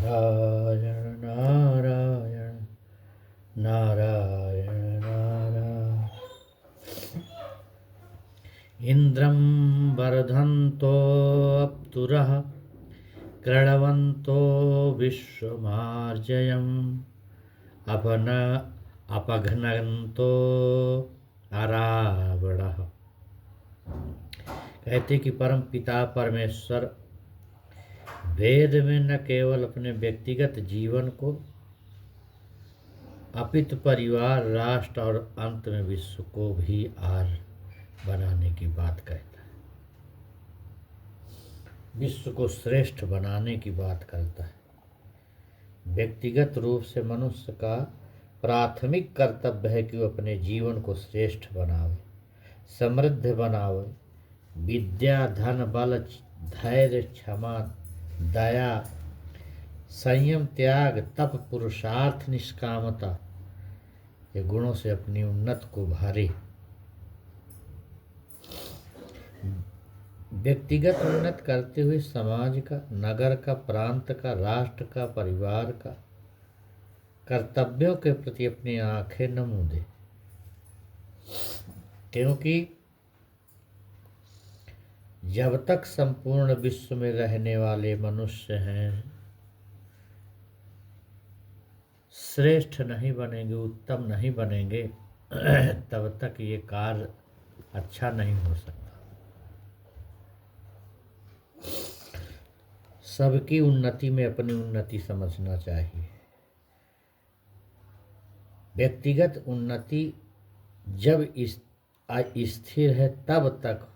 नारायण नारायण नारायण नारायण। इंद्रं वर्धन्तो अप्सुरः कृण्वन्तो विश्वमार्जयम् अपघ्नन्तो अरावणः। कहते कि परम पिता परमेश्वर वेद में न केवल अपने व्यक्तिगत जीवन को अपितु परिवार, राष्ट्र और अंत में विश्व को भी आर बनाने की बात कहता है, विश्व को श्रेष्ठ बनाने की बात करता है। व्यक्तिगत रूप से मनुष्य का प्राथमिक कर्तव्य है कि वो अपने जीवन को श्रेष्ठ बनावे, समृद्ध बनावे, विद्या, धन, बल, धैर्य, क्षमा, दया, संयम, त्याग, तप, पुरुषार्थ, निष्कामता ये गुणों से अपनी उन्नत को भरे। व्यक्तिगत उन्नत करते हुए समाज का, नगर का, प्रांत का, राष्ट्र का, परिवार का कर्तव्यों के प्रति अपनी आंखें न मूंदे, क्योंकि जब तक संपूर्ण विश्व में रहने वाले मनुष्य हैं श्रेष्ठ नहीं बनेंगे, उत्तम नहीं बनेंगे, तब तक ये कार्य अच्छा नहीं हो सकता। सबकी उन्नति में अपनी उन्नति समझना चाहिए। व्यक्तिगत उन्नति जब स्थिर है तब तक,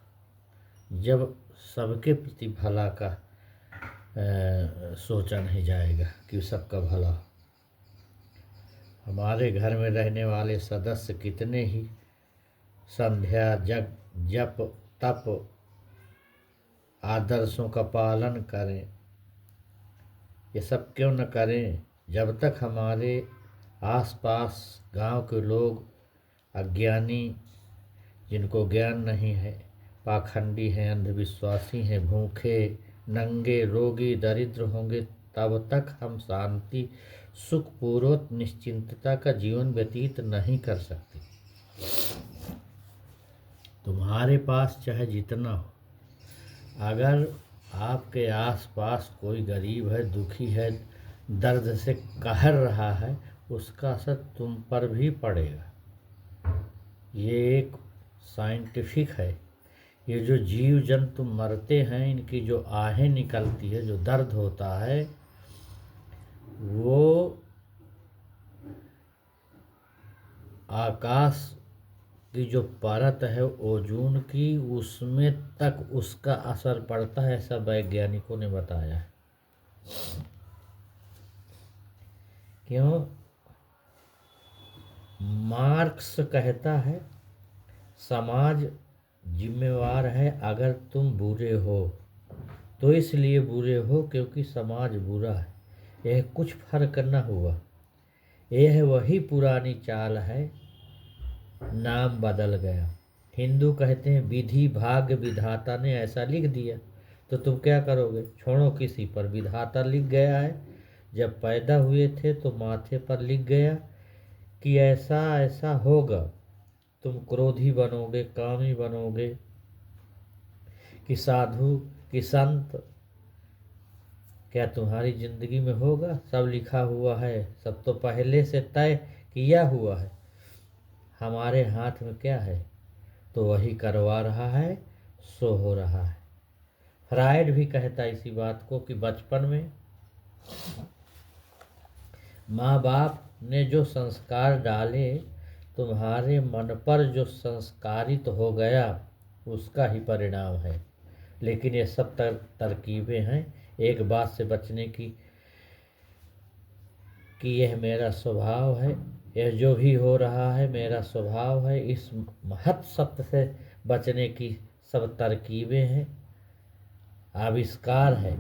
जब सबके प्रति भला का सोचा नहीं जाएगा कि सबका भला। हमारे घर में रहने वाले सदस्य कितने ही संध्या, जप, तप आदर्शों का पालन करें, ये सब क्यों न करें, जब तक हमारे आसपास गांव के लोग अज्ञानी, जिनको ज्ञान नहीं है, पाखंडी हैं, अंधविश्वासी हैं, भूखे, नंगे, रोगी, दरिद्र होंगे, तब तक हम शांति, सुखपूर्वक, निश्चिंतता का जीवन व्यतीत नहीं कर सकते। तुम्हारे पास चाहे जितना हो, अगर आपके आसपास कोई गरीब है, दुखी है, दर्द से कहर रहा है, उसका असर तुम पर भी पड़ेगा। ये एक साइंटिफिक है। ये जो जीव जंतु मरते हैं, इनकी जो आहें निकलती है, जो दर्द होता है, वो आकाश की जो परत है ओजोन की, उसमें तक उसका असर पड़ता है, ऐसा वैज्ञानिकों ने बताया है। क्यों? मार्क्स कहता है समाज जिम्मेवार है। अगर तुम बुरे हो तो इसलिए बुरे हो क्योंकि समाज बुरा है, यह कुछ फर्क न हुआ, यह वही पुरानी चाल है, नाम बदल गया। हिंदू कहते हैं विधि, भाग्य, विधाता ने ऐसा लिख दिया, तो तुम क्या करोगे? छोड़ो किसी पर, विधाता लिख गया है। जब पैदा हुए थे तो माथे पर लिख गया कि ऐसा ऐसा होगा, तुम क्रोधी बनोगे, कामी बनोगे, कि साधु, कि संत, क्या तुम्हारी जिंदगी में होगा? सब लिखा हुआ है, सब तो पहले से तय किया हुआ है। हमारे हाथ में क्या है? तो वही करवा रहा है, सो हो रहा है। फ्राइड भी कहता है इसी बात को कि बचपन में माँ बाप ने जो संस्कार डाले, तुम्हारे मन पर जो संस्कारित हो गया, उसका ही परिणाम है। लेकिन ये सब तरकीबें हैं एक बात से बचने की, कि यह मेरा स्वभाव है, यह जो भी हो रहा है मेरा स्वभाव है। इस महत् सत्य से बचने की सब तरकीबें हैं, आविष्कार है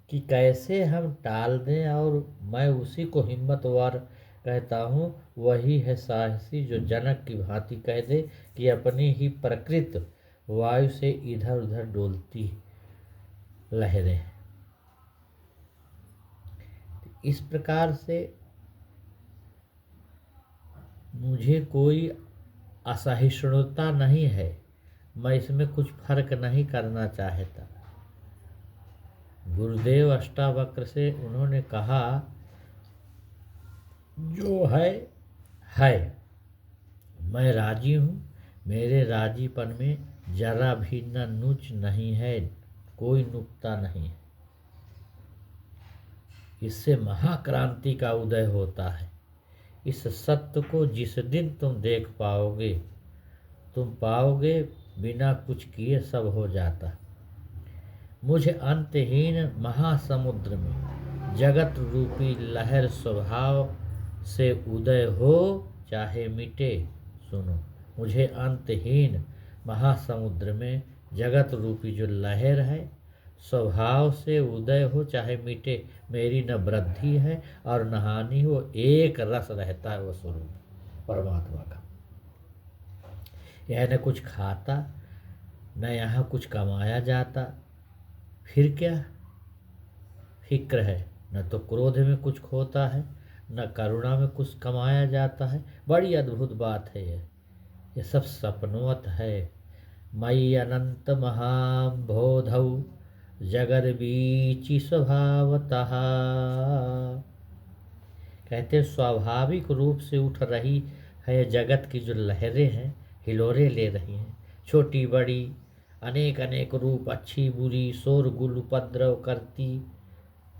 कि कैसे हम टाल दें। और मैं उसी को हिम्मतवार कहता हूँ, वही है साहसी जो जनक की भांति कह दे कि अपनी ही प्रकृति वायु से इधर उधर डोलती लहरें। इस प्रकार से मुझे कोई असहिष्णुता नहीं है, मैं इसमें कुछ फर्क नहीं करना चाहता। गुरुदेव अष्टावक्र से उन्होंने कहा, जो है, मैं राजी हूँ, मेरे राजीपन में जरा भी न नुच नहीं है, कोई नुक्ता नहीं है। इससे महाक्रांति का उदय होता है। इस सत्य को जिस दिन तुम देख पाओगे, तुम पाओगे बिना कुछ किए सब हो जाता। मुझे अंतहीन महासमुद्र में जगत रूपी लहर स्वभाव से उदय हो चाहे मिटे। सुनो, मुझे अंतहीन महासमुद्र में जगत रूपी जो लहर है स्वभाव से उदय हो चाहे मिटे, मेरी न वृद्धि है और न हानि हो, एक रस रहता है वो स्वरूप परमात्मा का। यह न कुछ खाता, न यहाँ कुछ कमाया जाता, फिर क्या फिक्र है। न तो क्रोध में कुछ खोता है, न करुणा में कुछ कमाया जाता है। बड़ी अद्भुत बात है ये सब सपनवत है। मयि अनंत महाबोधौ जगद बीची स्वभावतः। कहते स्वाभाविक रूप से उठ रही है जगत की जो लहरें हैं, हिलोरे ले रही हैं, छोटी बड़ी अनेक अनेक रूप, अच्छी बुरी, शोरगुल उपद्रव करती,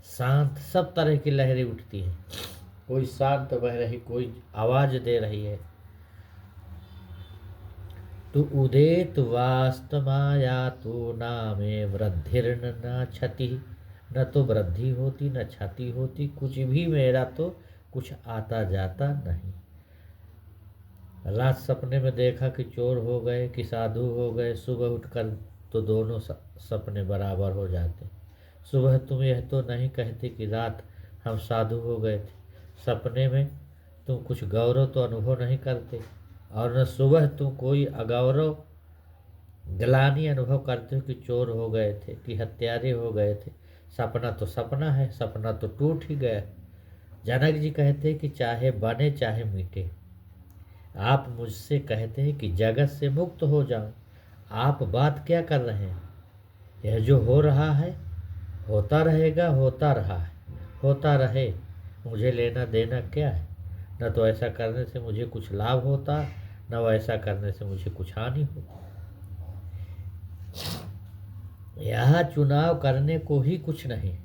शांत, सब तरह की लहरें उठती हैं। कोई शांत बह रही, कोई आवाज दे रही है। तु उदेत वास्तमाया तो नामे वृद्धिर्न न क्षति। न तो वृद्धि होती न क्षति होती, कुछ भी मेरा तो कुछ आता जाता नहीं। रात सपने में देखा कि चोर हो गए कि साधु हो गए, सुबह उठकर तो दोनों सपने बराबर हो जाते। सुबह तुम यह तो नहीं कहते कि रात हम साधु हो गए थे, सपने में तुम कुछ गौरव तो अनुभव नहीं करते, और न सुबह तुम कोई अगौरव ग्लानि अनुभव करते हो कि चोर हो गए थे कि हत्यारे हो गए थे। सपना तो सपना है, सपना तो टूट ही गया। जनक जी कहते हैं कि चाहे बने चाहे मिटे। आप मुझसे कहते हैं कि जगत से मुक्त हो जाओ, आप बात क्या कर रहे हैं? यह जो हो रहा है होता रहेगा, होता रहा है, होता रहे, मुझे लेना देना क्या है? न तो ऐसा करने से मुझे कुछ लाभ होता, न वैसा करने से मुझे कुछ हानि होती। यहाँ चुनाव करने को ही कुछ नहीं,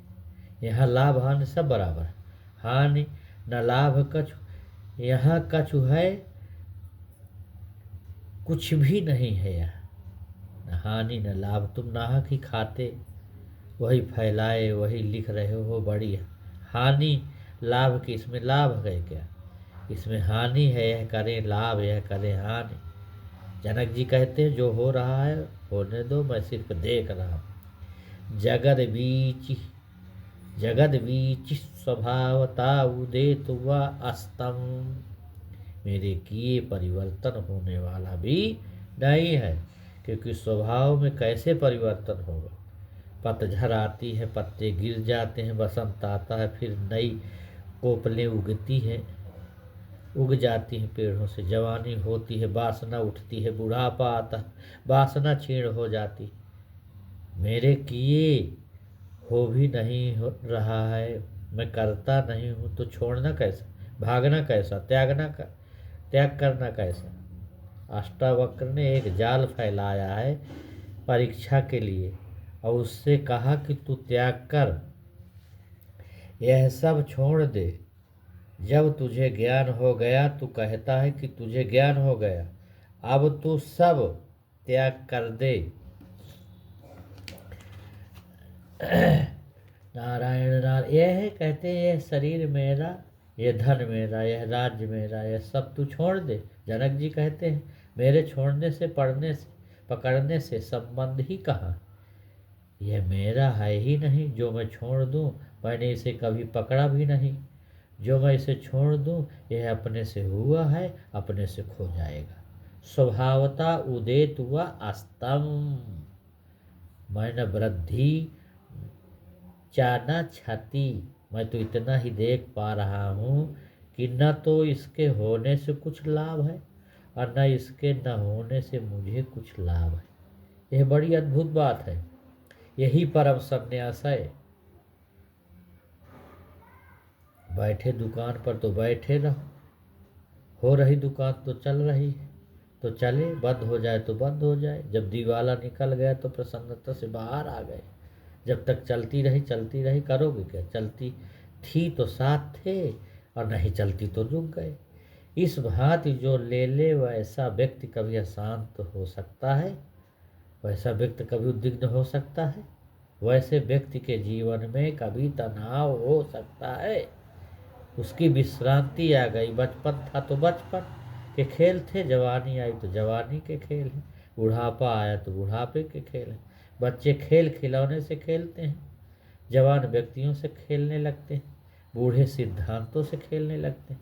यहाँ लाभ हानि सब बराबर है। हानि न लाभ कछु, यहाँ कछु है कुछ भी नहीं है। यहाँ न हानि न लाभ, तुम नाहक ही खाते, वही फैलाए, वही लिख रहे हो। बड़ी हानि लाभ की, इसमें लाभ है क्या? इसमें हानि है, यह करें लाभ, यह करें हानि। जनक जी कहते हैं जो हो रहा है होने दो, मैं सिर्फ देख रहा हूँ। जगद बीच स्वभावता उदित व अस्तम। मेरे किए परिवर्तन होने वाला भी नहीं है, क्योंकि स्वभाव में कैसे परिवर्तन होगा? पतझड़ आती है, पत्ते गिर जाते हैं, बसंत आता है, फिर नई कोपलें उगती हैं, उग जाती हैं पेड़ों से, जवानी होती है, वासना उठती है, बुढ़ापा आता है, वासना क्षीण हो जाती। मेरे किए हो भी नहीं हो रहा है, मैं करता नहीं हूँ, तो छोड़ना कैसा, भागना कैसा, त्याग करना कैसा? अष्टावक्र ने एक जाल फैलाया है परीक्षा के लिए, और उससे कहा कि तू त्याग कर, यह सब छोड़ दे। जब तुझे ज्ञान हो गया, तू कहता है कि तुझे ज्ञान हो गया, अब तू सब त्याग कर दे। नारायण नारायण, यह है कहते हैं, यह शरीर मेरा, यह धन मेरा, यह राज्य मेरा, यह सब तू छोड़ दे। जनक जी कहते हैं मेरे छोड़ने से, पढ़ने से, पकड़ने से संबंध ही कहाँ? यह मेरा है ही नहीं। जो मैं छोड़ दूं, मैंने इसे कभी पकड़ा भी नहीं। जो मैं इसे छोड़ दूं, यह अपने से हुआ है, अपने से खो जाएगा। स्वभावता उदित हुआ अस्तम। मैं न वृद्धि चाना क्षति, मैं तो इतना ही देख पा रहा हूँ कि न तो इसके होने से कुछ लाभ है और न इसके न होने से मुझे कुछ लाभ है। यह बड़ी अद्भुत बात है। यही परम संन्यास है। बैठे दुकान पर तो बैठे रहो, हो रही दुकान तो चल रही है तो चले, बंद हो जाए तो बंद हो जाए। जब दिवाला निकल गया तो प्रसन्नता से बाहर आ गए। जब तक चलती रही करोगे क्या? चलती थी तो साथ थे और नहीं चलती तो रुक गए। इस भांति जो ले ले वैसा व्यक्ति कभी अशांत हो सकता है, वैसा व्यक्ति कभी उद्विग्न हो सकता है, वैसे व्यक्ति के जीवन में कभी तनाव हो सकता है। उसकी विश्रांति आ गई। बचपन था तो बचपन के खेल थे, जवानी आई तो जवानी के खेल हैं, बुढ़ापा आया तो बुढ़ापे के खेल हैं। बच्चे खेल खिलौने से खेलते हैं, जवान व्यक्तियों से खेलने लगते हैं, बूढ़े सिद्धांतों से खेलने लगते हैं।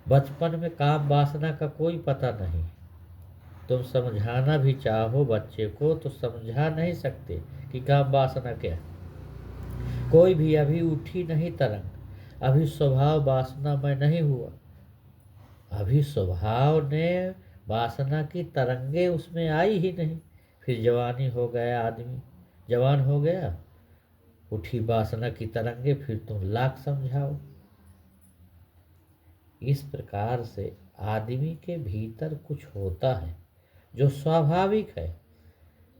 बचपन में काम वासना का कोई पता नहीं। तुम समझाना भी चाहो बच्चे को तो समझा नहीं सकते कि काम वासना क्या है। कोई भी अभी उठी नहीं तरंग, अभी स्वभाव वासना में नहीं हुआ, अभी स्वभाव ने वासना की तरंगे उसमें आई ही नहीं। फिर जवानी हो गया, आदमी जवान हो गया, उठी वासना की तरंगे, फिर तुम लाख समझाओ। इस प्रकार से आदमी के भीतर कुछ होता है जो स्वाभाविक है।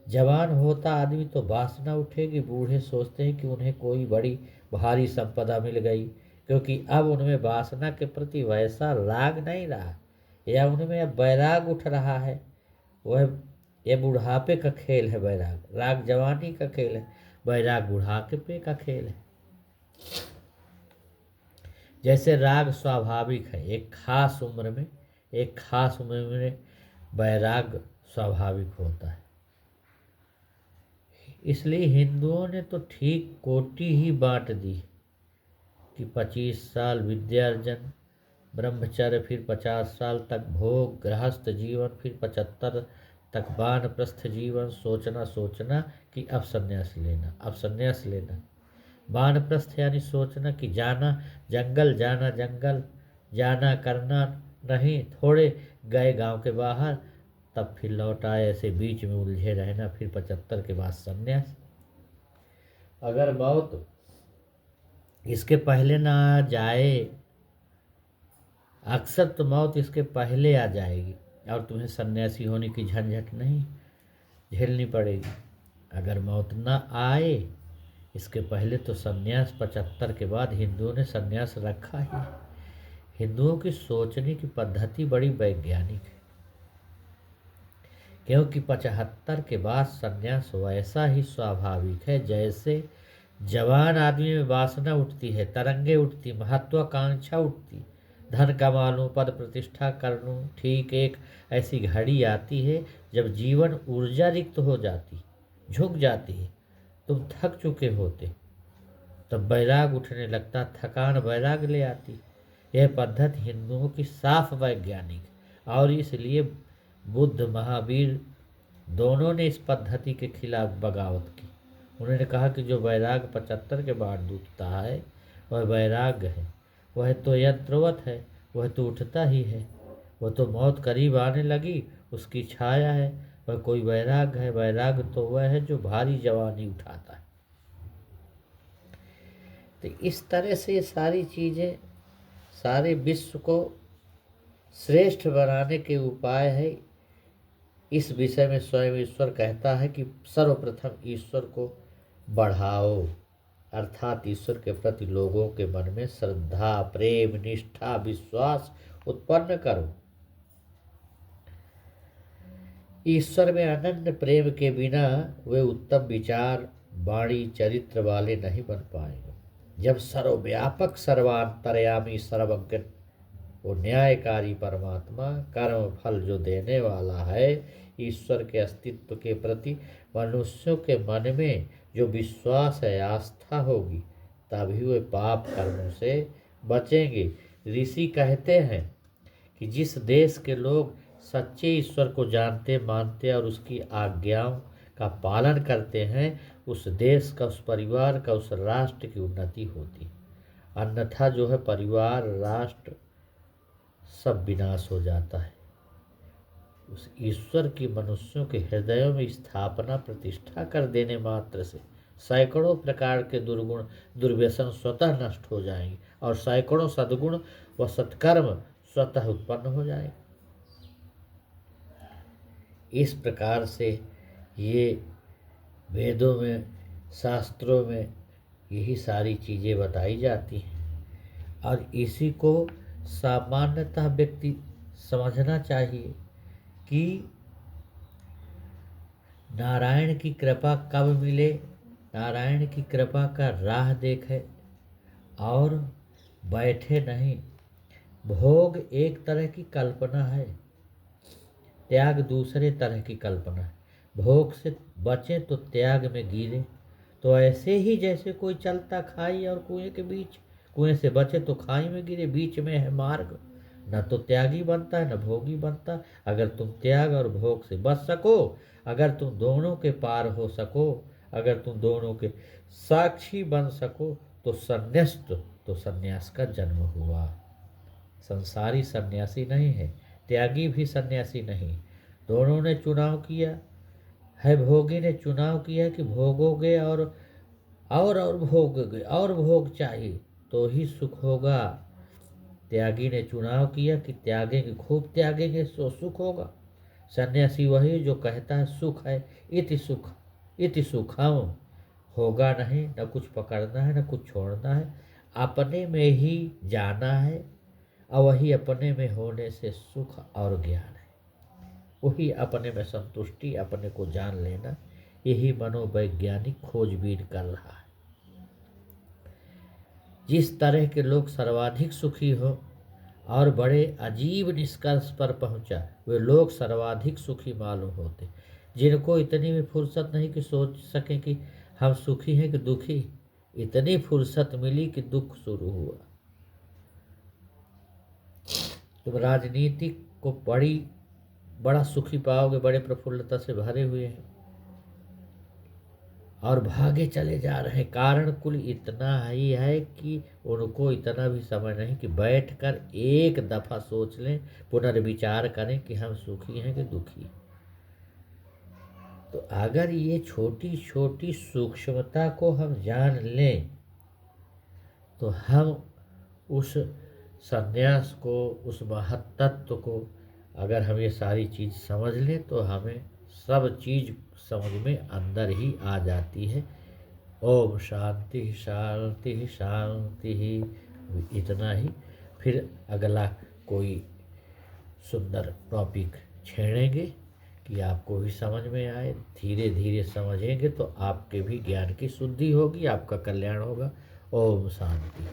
जवान होता आदमी तो वासना उठेगी। बूढ़े सोचते हैं कि उन्हें कोई बड़ी भारी संपदा मिल गई, क्योंकि अब उनमें वासना के प्रति वैसा राग नहीं रहा, या उनमें अब वैराग उठ रहा है। वह यह बुढ़ापे का खेल है वैराग, राग जवानी का खेल है, वैराग बुढ़ापे का खेल है। जैसे राग स्वाभाविक है, एक खास उम्र में वैराग स्वाभाविक होता है। इसलिए हिंदुओं ने तो ठीक कोटि ही बांट दी कि 25 साल विद्यार्जन ब्रह्मचर्य, फिर 50 साल तक भोग गृहस्थ जीवन, फिर 75 तक वानप्रस्थ जीवन। सोचना कि अब संन्यास लेना। वानप्रस्थ यानी सोचना कि जाना जंगल जाना करना नहीं, थोड़े गए गांव के बाहर, तब फिर लौट आए, ऐसे बीच में उलझे रहना। फिर 75 के बाद संन्यास। अगर मौत इसके पहले ना आ जाए, अक्सर तो मौत इसके पहले आ जाएगी और तुम्हें सन्यासी होने की झंझट नहीं झेलनी पड़ेगी। अगर मौत ना आए इसके पहले तो सन्यास 75 के बाद हिंदुओं ने सन्यास रखा ही। हिंदुओं की सोचने की पद्धति बड़ी वैज्ञानिक है, क्योंकि 75 के बाद सन्यास वैसा ही स्वाभाविक है जैसे जवान आदमी में वासना उठती है, तरंगे उठती, महत्वाकांक्षा उठती, धन कमा लूँ, पद प्रतिष्ठा कर लूँ। ठीक एक ऐसी घड़ी आती है जब जीवन ऊर्जा रिक्त हो जाती, झुक जाती है, तुम थक चुके होते, तब वैराग उठने लगता, थकान वैराग ले आती। यह पद्धति हिंदुओं की साफ वैज्ञानिक, और इसलिए बुद्ध महावीर दोनों ने इस पद्धति के खिलाफ बगावत की। उन्होंने कहा कि जो वैराग 75 के बाद उठता है वह वैराग है, वह तो यंत्रवत है, वह तो उठता ही है, वह तो मौत करीब आने लगी उसकी छाया है, वह कोई वैराग है। वैराग तो वह है जो भारी जवानी उठाता है। तो इस तरह से ये सारी चीज़ें सारे विश्व को श्रेष्ठ बनाने के उपाय है। इस विषय में स्वयं ईश्वर कहता है कि सर्वप्रथम ईश्वर को बढ़ाओ, अर्थात ईश्वर के प्रति लोगों के मन में श्रद्धा, प्रेम, निष्ठा, विश्वास उत्पन्न करो। ईश्वर में अनन्य प्रेम के बिना वे उत्तम विचार, वाणी, चरित्र वाले नहीं बन पाएंगे। जब सर्वव्यापक, सर्वांतर्यामी, सर्वज्ञ वो न्यायकारी परमात्मा, कर्म फल जो देने वाला है, ईश्वर के अस्तित्व के प्रति मनुष्यों के मन में जो विश्वास है, आस्था होगी, तभी वे पाप कर्मों से बचेंगे। ऋषि कहते हैं कि जिस देश के लोग सच्चे ईश्वर को जानते, मानते और उसकी आज्ञाओं का पालन करते हैं, उस देश का, उस परिवार का, उस राष्ट्र की उन्नति होती है। अन्यथा जो है परिवार, राष्ट्र सब विनाश हो जाता है। उस ईश्वर की मनुष्यों के हृदयों में स्थापना प्रतिष्ठा कर देने मात्र से सैकड़ों प्रकार के दुर्गुण दुर्व्यसन स्वतः नष्ट हो जाएंगे और सैकड़ों सद्गुण व सत्कर्म स्वतः उत्पन्न हो जाएंगे। इस प्रकार से ये वेदों में, शास्त्रों में यही सारी चीज़ें बताई जाती हैं और इसी को सामान्यतः व्यक्ति समझना चाहिए कि नारायण की कृपा कब मिले, नारायण की कृपा का राह देखे और बैठे नहीं। भोग एक तरह की कल्पना है, त्याग दूसरे तरह की कल्पना है। भोग से बचें तो त्याग में गिरे। तो ऐसे ही जैसे कोई चलता खाई और कुएं के बीच, कुएं से बचे तो खाई में गिरे, बीच में है मार्ग, न तो त्यागी बनता है न भोगी बनता। अगर तुम त्याग और भोग से बच सको, अगर तुम दोनों के पार हो सको, अगर तुम दोनों के साक्षी बन सको तो संन्यास्त, तो संन्यास का जन्म हुआ। संसारी सन्यासी नहीं है, त्यागी भी सन्यासी नहीं। दोनों ने चुनाव किया है। भोगी ने चुनाव किया कि भोगोगे और भोगोगे और भोग चाहिए तो ही सुख होगा। त्यागी ने चुनाव किया कि त्यागेंगे, खूब त्यागेंगे तो सुख होगा। सन्यासी वही जो कहता है सुख है, इति सुखम, होगा नहीं, न कुछ पकड़ना है न कुछ छोड़ना है, अपने में ही जाना है और वही अपने में होने से सुख और ज्ञान है। वही अपने में संतुष्टि, अपने को जान लेना, यही मनोवैज्ञानिक खोजबीन कर रहा है। जिस तरह के लोग सर्वाधिक सुखी हो और बड़े अजीब निष्कर्ष पर पहुंचा, वे लोग सर्वाधिक सुखी मालूम होते। जिनको इतनी भी फुर्सत नहीं कि सोच सकें कि हम सुखी हैं कि दुखी, इतनी फुर्सत मिली कि दुख शुरू हुआ। तुम राजनीतिक को बड़ा सुखी पाओगे, बड़े प्रफुल्लता से भरे हुए हैं और भागे चले जा रहे हैं। कारण कुल इतना ही है कि उनको इतना भी समझ नहीं कि बैठकर एक दफा सोच लें, पुनर्विचार करें कि हम सुखी हैं कि दुखी। तो अगर ये छोटी छोटी सूक्ष्मता को हम जान लें तो हम उस संन्यास को, उस महत्त्व को, अगर हम ये सारी चीज़ समझ लें तो हमें सब चीज़ समझ में अंदर ही आ जाती है। ओम शांति शांति शांति ही। इतना ही। फिर अगला कोई सुंदर टॉपिक छेड़ेंगे कि आपको भी समझ में आए। धीरे धीरे समझेंगे तो आपके भी ज्ञान की शुद्धि होगी, आपका कल्याण होगा। ओम शांति।